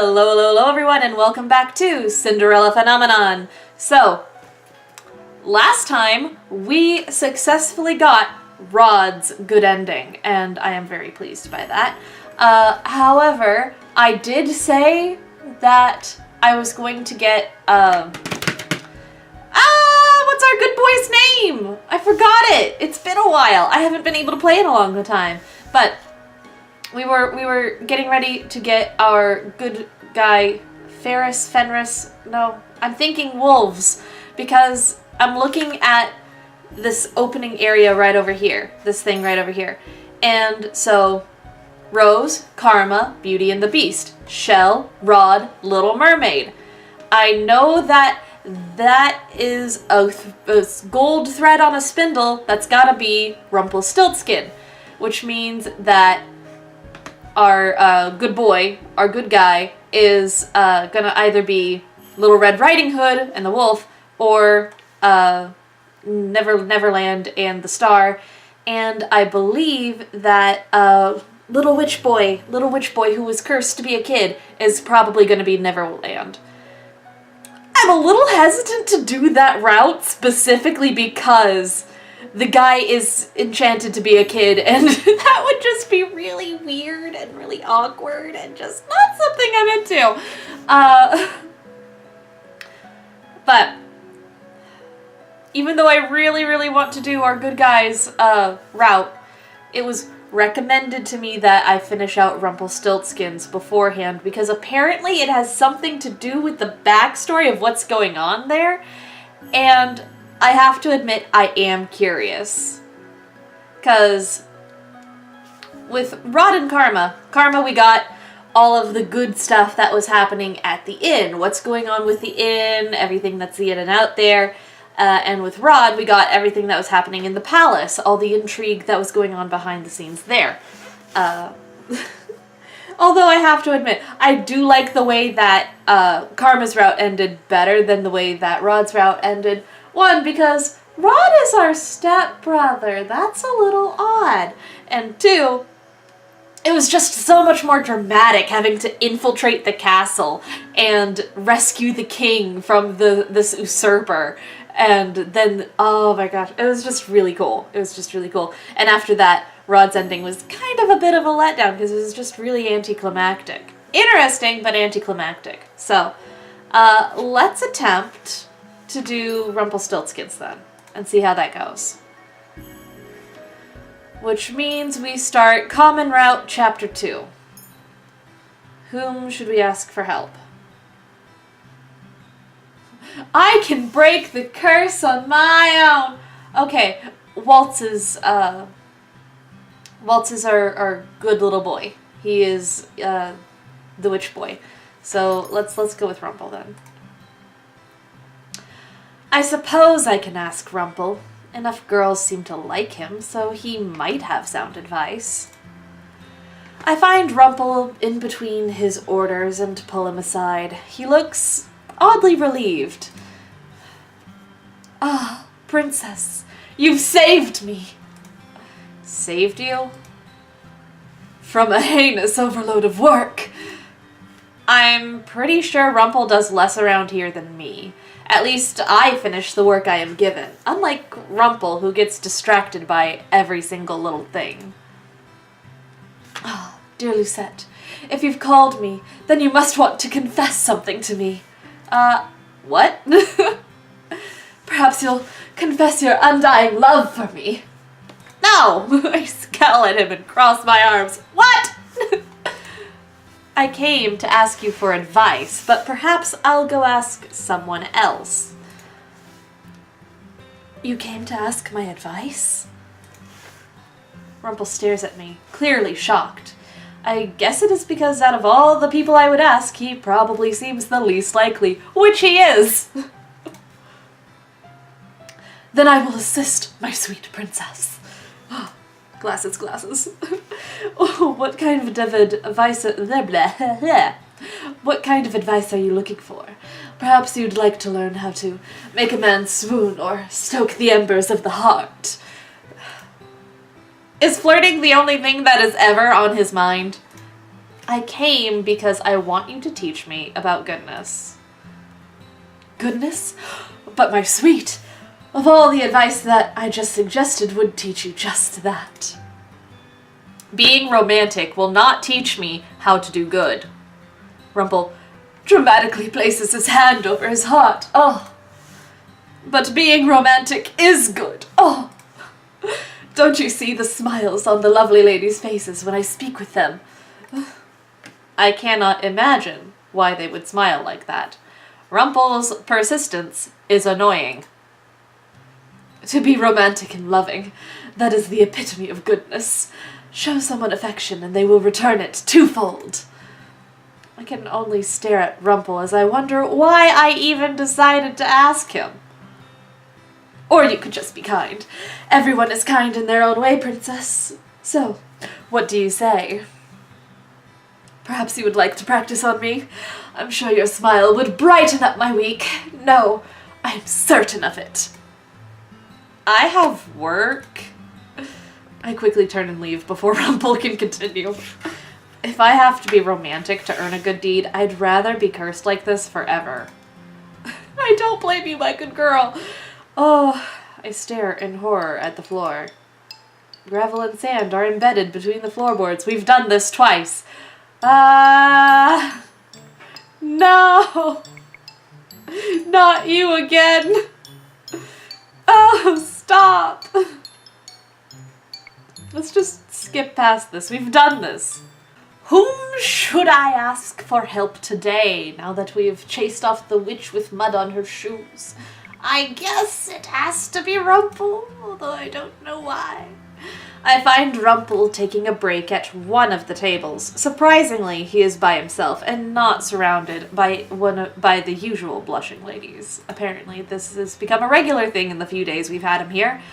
Hello everyone, and welcome back to Cinderella Phenomenon. So, last time we successfully got Rod's good ending, and I am very pleased by that. However, I did say that I was going to get, what's our good boy's name? I forgot it. It's been a while. I haven't been able to play in a long time, but we were getting ready to get our good guy, Fenris, no, I'm thinking wolves, because I'm looking at this opening area right over here, this thing right over here. And so, Rose, Karma, Beauty and the Beast, Shell, Rod, Little Mermaid. I know that is a gold thread on a spindle. That's gotta be Rumpelstiltskin, which means that our good boy, our good guy, is gonna either be Little Red Riding Hood and the Wolf, or Neverland and the Star. And I believe that Little Witch Boy who was cursed to be a kid, is probably gonna be Neverland. I'm a little hesitant to do that route specifically because the guy is enchanted to be a kid, and that would just be really weird and really awkward and just not something I'm into. But even though I really want to do our good guys route, it was recommended to me that I finish out Rumpelstiltskin's beforehand, because apparently it has something to do with the backstory of what's going on there, and I have to admit I am curious. Because with Rod and Karma we got all of the good stuff that was happening at the inn, what's going on with the inn, everything that's in and out there. And with Rod, we got everything that was happening in the palace, all the intrigue that was going on behind the scenes there. Although I have to admit, I do like the way that Karma's route ended better than the way that Rod's route ended. One, because Rod is our stepbrother. That's a little odd. And two, it was just so much more dramatic having to infiltrate the castle and rescue the king from this usurper. And then, oh my gosh, it was just really cool. It was just really cool. And after that, Rod's ending was kind of a bit of a letdown because it was just really anticlimactic. Interesting, but anticlimactic. So, let's attempt to do Rumpelstiltskin's then, and see how that goes. Which means we start Common Route Chapter 2. Whom should we ask for help? I can break the curse on my own! Okay, Waltz is our good little boy. He is the witch boy. So let's go with Rumple then. I suppose I can ask Rumple. Enough girls seem to like him, so he might have sound advice. I find Rumple in between his orders and pull him aside. He looks oddly relieved. Ah, Princess, you've saved me. Saved you? From a heinous overload of work. I'm pretty sure Rumple does less around here than me. At least I finish the work I am given, unlike Rumple, who gets distracted by every single little thing. Ah, dear Lucette, if you've called me, then you must want to confess something to me. What? Perhaps you'll confess your undying love for me. No! I scowl at him and cross my arms. What? I came to ask you for advice, but perhaps I'll go ask someone else. You came to ask my advice? Rumple stares at me, clearly shocked. I guess it is because out of all the people I would ask, he probably seems the least likely, which he is. Then I will assist, my sweet princess. Glasses. Oh, what kind of advice? What kind of advice are you looking for? Perhaps you'd like to learn how to make a man swoon or stoke the embers of the heart. Is flirting the only thing that is ever on his mind? I came because I want you to teach me about goodness. Goodness? But my sweet, of all the advice that I just suggested would teach you just that. Being romantic will not teach me how to do good. Rumple dramatically places his hand over his heart. Oh. But being romantic is good. Oh. Don't you see the smiles on the lovely ladies' faces when I speak with them? I cannot imagine why they would smile like that. Rumple's persistence is annoying. To be romantic and loving, that is the epitome of goodness. Show someone affection and they will return it twofold. I can only stare at Rumple as I wonder why I even decided to ask him. Or you could just be kind. Everyone is kind in their own way, Princess. So, what do you say? Perhaps you would like to practice on me? I'm sure your smile would brighten up my week. No, I am certain of it. I have work. I quickly turn and leave before Rumple can continue. If I have to be romantic to earn a good deed, I'd rather be cursed like this forever. I don't blame you, my good girl. Oh, I stare in horror at the floor. Gravel and sand are embedded between the floorboards. We've done this twice. No! Not you again! Oh, stop! Let's just skip past this. We've done this. Whom should I ask for help today, now that we've chased off the witch with mud on her shoes? I guess it has to be Rumple, although I don't know why. I find Rumple taking a break at one of the tables. Surprisingly, he is by himself and not surrounded by the usual blushing ladies. Apparently, this has become a regular thing in the few days we've had him here.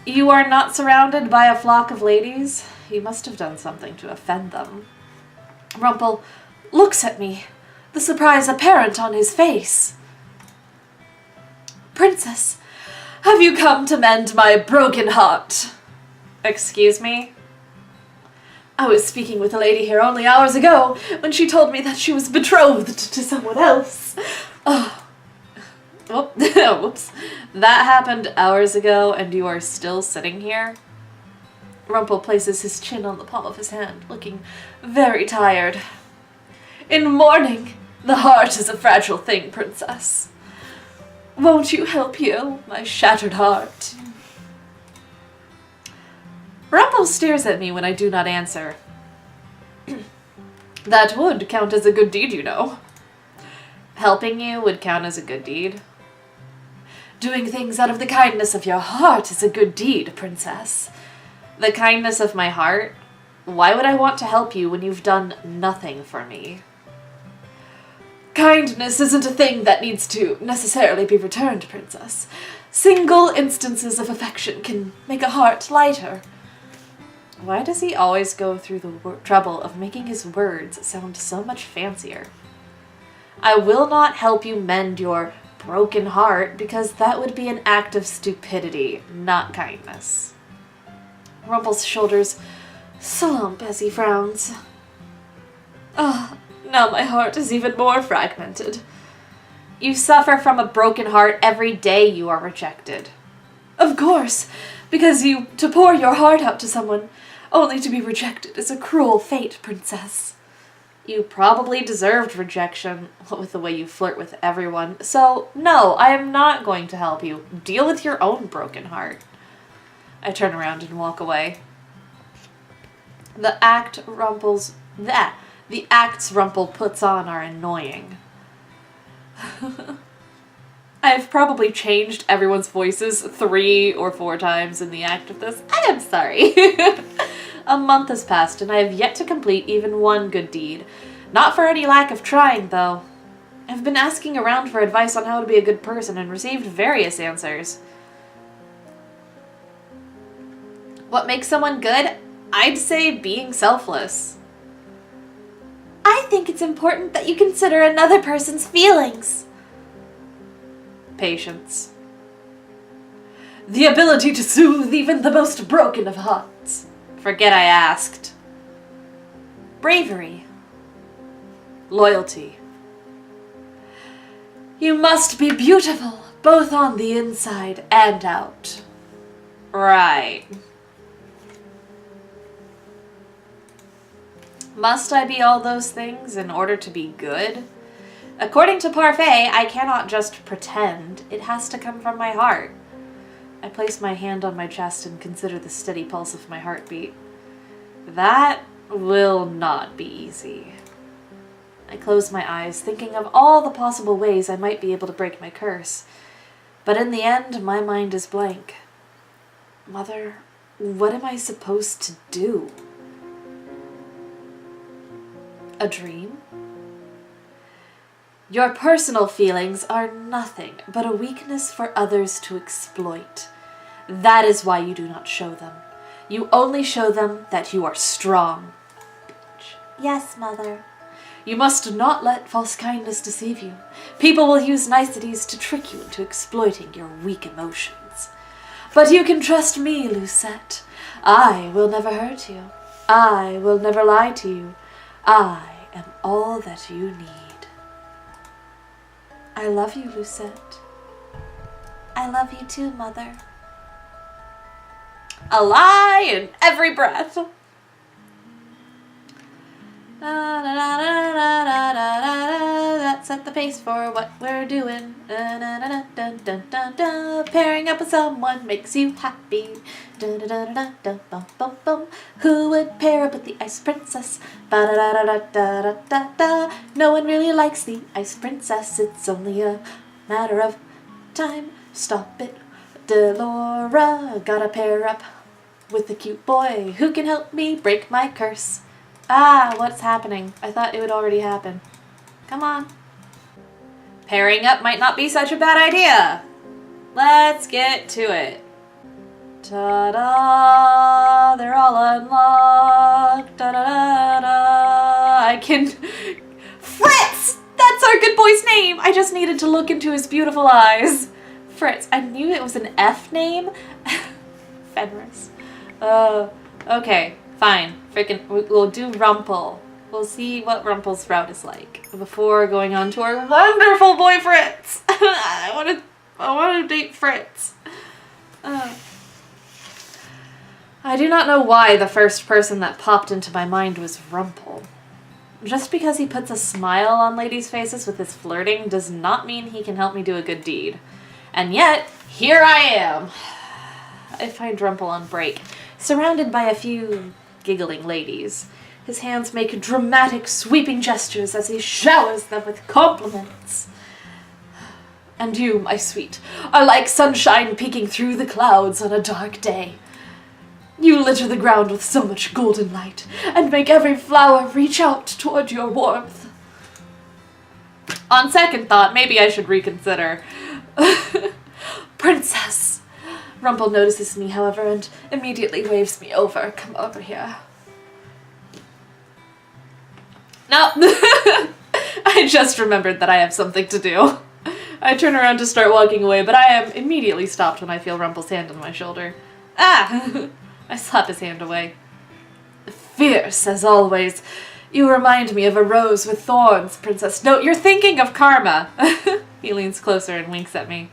You are not surrounded by a flock of ladies? He must have done something to offend them. Rumple looks at me, the surprise apparent on his face. Princess, have you come to mend my broken heart? Excuse me? I was speaking with a lady here only hours ago when she told me that she was betrothed to someone else. Oh. Whoops. That happened hours ago and you are still sitting here? Rumple places his chin on the palm of his hand, looking very tired. In mourning, the heart is a fragile thing, Princess. Won't you help heal my shattered heart? Rumple stares at me when I do not answer. That would count as a good deed, you know. Helping you would count as a good deed. Doing things out of the kindness of your heart is a good deed, Princess. The kindness of my heart? Why would I want to help you when you've done nothing for me? Kindness isn't a thing that needs to necessarily be returned, Princess. Single instances of affection can make a heart lighter. Why does he always go through the trouble of making his words sound so much fancier? I will not help you mend your broken heart because that would be an act of stupidity, not kindness. Rumple's shoulders slump as he frowns. Ah, now my heart is even more fragmented. You suffer from a broken heart every day you are rejected. Of course, because to pour your heart out to someone only to be rejected is a cruel fate, Princess. You probably deserved rejection with the way you flirt with everyone, so no, I am not going to help you. Deal with your own broken heart. I turn around and walk away. The acts Rumple puts on are annoying. I've probably changed everyone's voices 3 or 4 times in the act of this. I am sorry. A month has passed and I have yet to complete even one good deed. Not for any lack of trying, though. I've been asking around for advice on how to be a good person and received various answers. What makes someone good? I'd say being selfless. I think it's important that you consider another person's feelings. Patience. The ability to soothe even the most broken of hearts. Forget I asked. Bravery. loyalty. You must be beautiful, both on the inside and out. Right. Must I be all those things in order to be good? According to Parfait, I cannot just pretend. It has to come from my heart. I place my hand on my chest and consider the steady pulse of my heartbeat. That will not be easy. I close my eyes, thinking of all the possible ways I might be able to break my curse. But in the end, my mind is blank. Mother, what am I supposed to do? A dream? Your personal feelings are nothing but a weakness for others to exploit. That is why you do not show them. You only show them that you are strong. Yes, Mother. You must not let false kindness deceive you. People will use niceties to trick you into exploiting your weak emotions. But you can trust me, Lucette. I will never hurt you. I will never lie to you. I am all that you need. I love you, Lucette. I love you too, Mother. A lie in every breath. That set the pace for what we're doing. Pairing up with someone makes you happy. Who would pair up with the Ice Princess? No one really likes the Ice Princess. It's only a matter of time. Stop it, Delora. Gotta pair up with the cute boy who can help me break my curse. Ah, what's happening? I thought it would already happen. Come on. Pairing up might not be such a bad idea. Let's get to it. Ta-da! They're all unlocked. Da-da-da-da. I can... Fritz! That's our good boy's name! I just needed to look into his beautiful eyes. Fritz. I knew it was an F name. Fenris. Okay. Fine. We'll do Rumple. We'll see what Rumple's route is like before going on to our wonderful boy Fritz. I want to date Fritz. I do not know why the first person that popped into my mind was Rumple. Just because he puts a smile on ladies' faces with his flirting does not mean he can help me do a good deed. And yet, here I am. I find Rumple on break, surrounded by a few giggling ladies. His hands make dramatic, sweeping gestures as he showers them with compliments. And you, my sweet, are like sunshine peeking through the clouds on a dark day. You litter the ground with so much golden light, and make every flower reach out toward your warmth. On second thought, maybe I should reconsider. Princess! Rumple notices me, however, and immediately waves me over. Come over here. No! I just remembered that I have something to do. I turn around to start walking away, but I am immediately stopped when I feel Rumple's hand on my shoulder. Ah! I slap his hand away. Fierce, as always. You remind me of a rose with thorns, Princess. No, you're thinking of Karma. He leans closer and winks at me.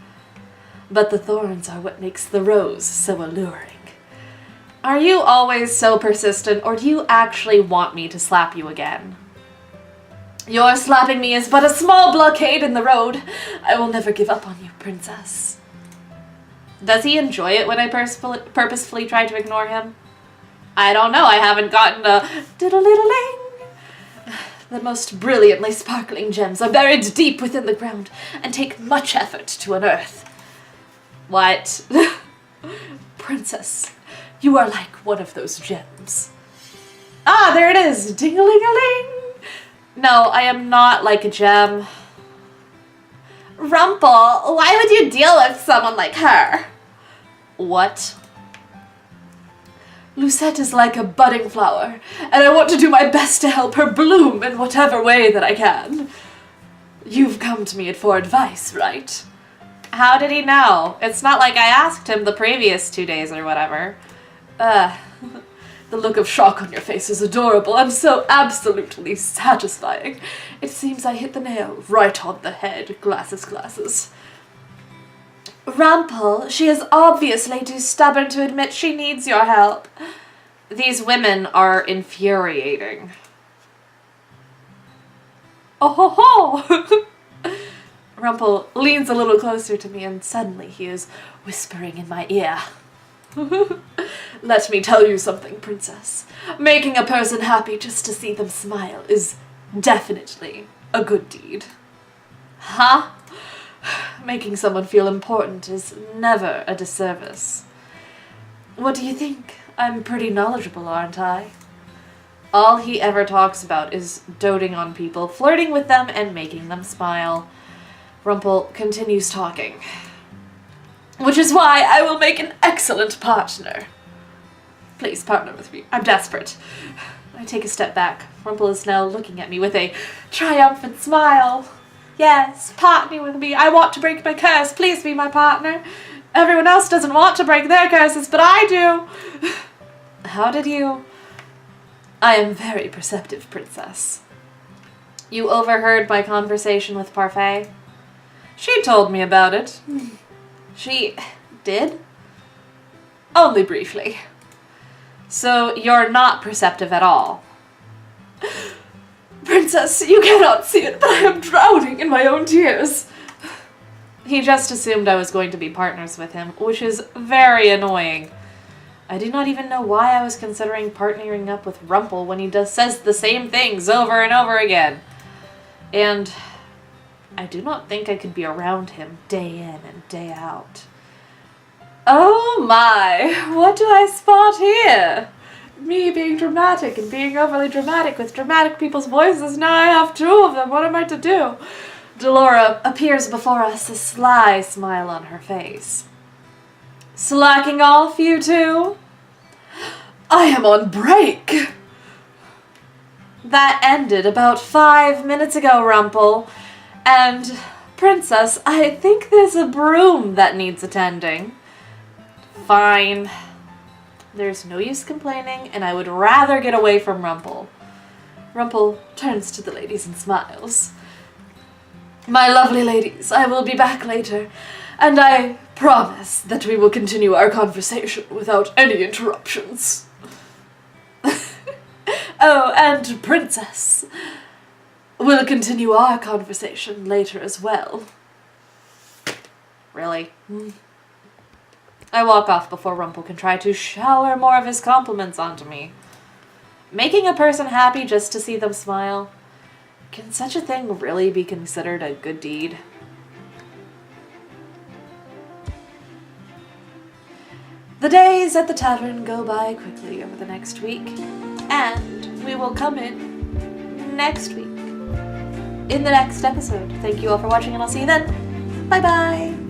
But the thorns are what makes the rose so alluring. Are you always so persistent, or do you actually want me to slap you again? Your slapping me is but a small blockade in the road. I will never give up on you, Princess. Does he enjoy it when I purposefully try to ignore him? I don't know, I haven't gotten a diddle-diddle-ling. The most brilliantly sparkling gems are buried deep within the ground and take much effort to unearth. What? Princess, you are like one of those gems. Ah, there it is! Ding-a-ling-a-ling! No, I am not like a gem. Rumple, why would you deal with someone like her? What? Lucette is like a budding flower, and I want to do my best to help her bloom in whatever way that I can. You've come to me for advice, right? How did he know? It's not like I asked him the previous 2 days or whatever. The look of shock on your face is adorable and so absolutely satisfying. It seems I hit the nail right on the head. Glasses, glasses. Rumple, she is obviously too stubborn to admit she needs your help. These women are infuriating. Oh ho ho! Rumple leans a little closer to me and suddenly he is whispering in my ear. Let me tell you something, Princess. Making a person happy just to see them smile is definitely a good deed. Huh? Making someone feel important is never a disservice. What do you think? I'm pretty knowledgeable, aren't I? All he ever talks about is doting on people, flirting with them, and making them smile. Rumple continues talking. Which is why I will make an excellent partner. Please partner with me. I'm desperate. I take a step back. Rumple is now looking at me with a triumphant smile. Yes, partner with me. I want to break my curse. Please be my partner. Everyone else doesn't want to break their curses, but I do. How did you... I am very perceptive, Princess. You overheard my conversation with Parfait? She told me about it. She did? Only briefly. So you're not perceptive at all. Princess, you cannot see it, but I am drowning in my own tears. He just assumed I was going to be partners with him, which is very annoying. I do not even know why I was considering partnering up with Rumple when he says the same things over and over again. And I do not think I could be around him day in and day out. Oh my, what do I spot here? Me being dramatic and being overly dramatic with dramatic people's voices. Now I have two of them. What am I to do? Delora appears before us, a sly smile on her face. Slacking off, you two? I am on break. That ended about 5 minutes ago, Rumple. And, Princess, I think there's a broom that needs attending. Fine. There's no use complaining, and I would rather get away from Rumple. Rumple turns to the ladies and smiles. My lovely ladies, I will be back later, and I promise that we will continue our conversation without any interruptions. Oh, and Princess, we'll continue our conversation later as well. Really? I walk off before Rumple can try to shower more of his compliments onto me. Making a person happy just to see them smile? Can such a thing really be considered a good deed? The days at the tavern go by quickly over the next week, and we will come in next week in the next episode. Thank you all for watching, and I'll see you then. Bye-bye!